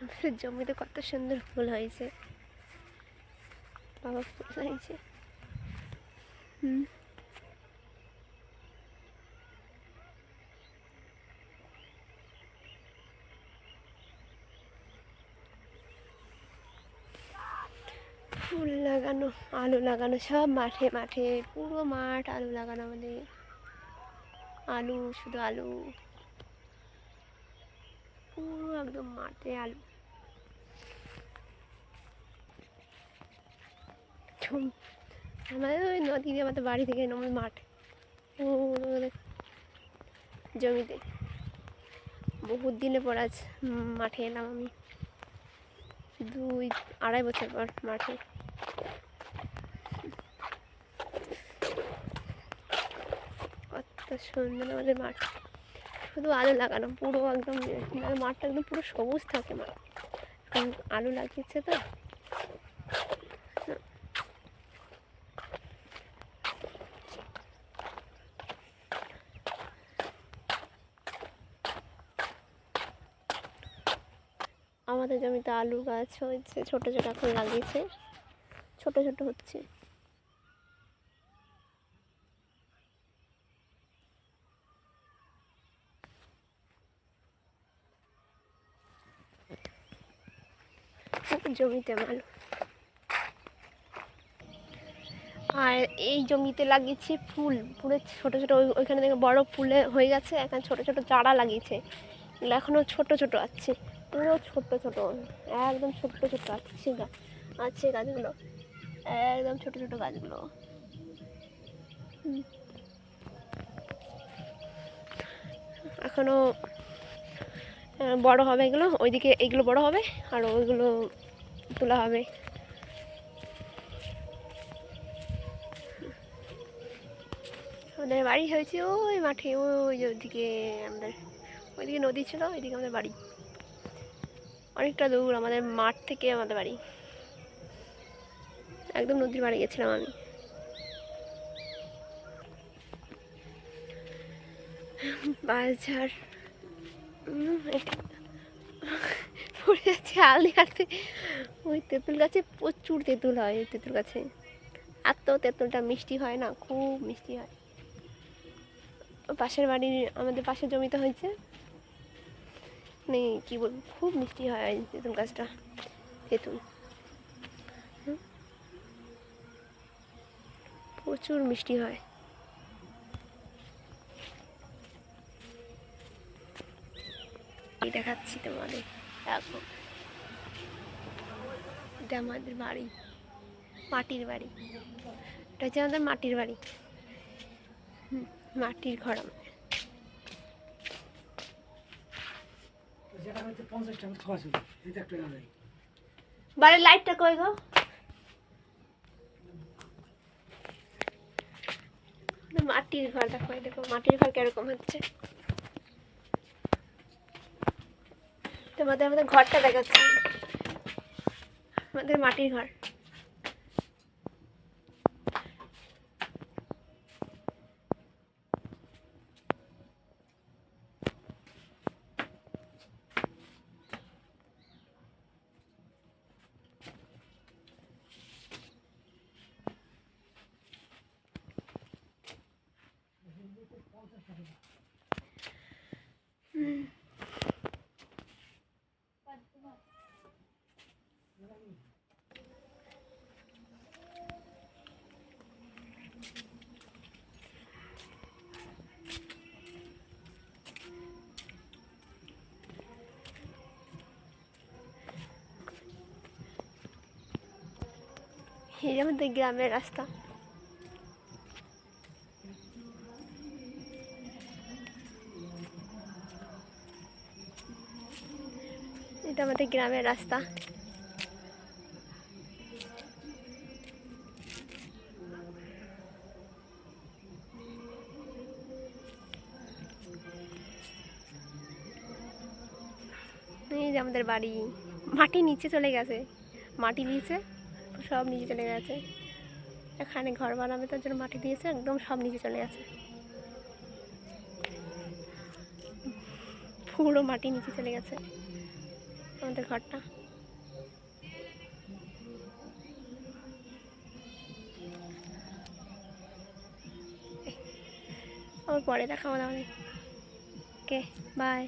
আমাদের জমিতে কত সুন্দর ফুল হয়েছে, বাবা ফুল হয়েছে। ফুল লাগানো, আলু লাগানো, সব মাঠে মাঠে, পুরো মাঠ আলু লাগানো আমাদের। আলু, শুধু আলু, পুরো একদম মাঠে আলু। আমাদের ওই নদী, আমাদের বাড়ি থেকে আমাদের মাঠ, জমিতে। বহুত দিনে পর আজ মাঠে এলাম আমি, 2-2.5 বছর পর মাঠে। কত সুন্দর আমাদের মাঠ, শুধু আলু লাগানো, পুরো একদম মাঠটা একদম পুরো সবুজ থাকে। মাঠ এখন আলু লাগিয়েছে তো। আমাদের জমিতে আলু গাছ হয়েছে, ছোট ছোট এখন লাগিয়েছে, ছোট ছোট হচ্ছে। জমিতে আলু। আর এই জমিতে লাগিয়েছি ফুল, পুরো ছোট ছোট, ওইখানে দেখে বড় ফুলে হয়ে গেছে, এখন ছোট ছোট চারা লাগিয়েছে, এগুলো এখনো ছোট ছোট আছে, পুরো ছোট ছোট, একদম ছোট ছোট আছে আছে গাছগুলো, একদম ছোট ছোট গাছগুলো। এখনো বড় হবে এগুলো, ওইদিকে এইগুলো বড় হবে আর ওইগুলো তোলা হবে। আমাদের বাড়ি হয়েছে ওই মাঠে, ওই ওইদিকে আমাদের, ওইদিকে নদী ছিল, ওইদিকে আমাদের বাড়ি, অনেকটা দূর আমাদের মাঠ থেকে আমাদের বাড়ি, একদম নদীর বাড়ি গেছিলাম আমি। বাজার পড়ে যাচ্ছে আলদি কাটতে। ওই তেঁতুল গাছে প্রচুর তেঁতুল হয়, ওই তেঁতুল গাছে এত তেঁতুলটা মিষ্টি হয় না, খুব মিষ্টি হয়। পাশের বাড়ির, আমাদের পাশের জমিতে হয়েছে, মানে কী বলবো, খুব মিষ্টি হয় তেঁতুল গাছটা, তেঁতুল প্রচুর মিষ্টি হয়। দেখাচ্ছি তোমাদের, দেখো এটা আমাদের বাড়ি, মাটির বাড়ি, এটা হচ্ছে আমাদের মাটির বাড়ি, মাটির ঘর আমাদের। বাড়ির লাইটটা কই গো? মাটির ঘর দেখো, দেখো মাটির ঘর কিরকম হচ্ছে। তোমাদের আমাদের ঘরটা দেখাচ্ছি, আমাদের মাটির ঘর। এই আমাদের গ্রামের রাস্তা, এটা আমাদের গ্রামের রাস্তা। এই যে আমাদের বাড়ি, মাটি নিচে চলে গেছে, মাটি নিচে সব নিচে চলে গেছে, এখানে ঘর বানাবে তার জন্য মাটি দিয়েছে, একদম সব নিচে চলে গেছে, পুরো মাটি নিচে চলে গেছে। আমাদের ঘরটা। আবার পরে দেখা হবে আমাদের। ওকে, বাই।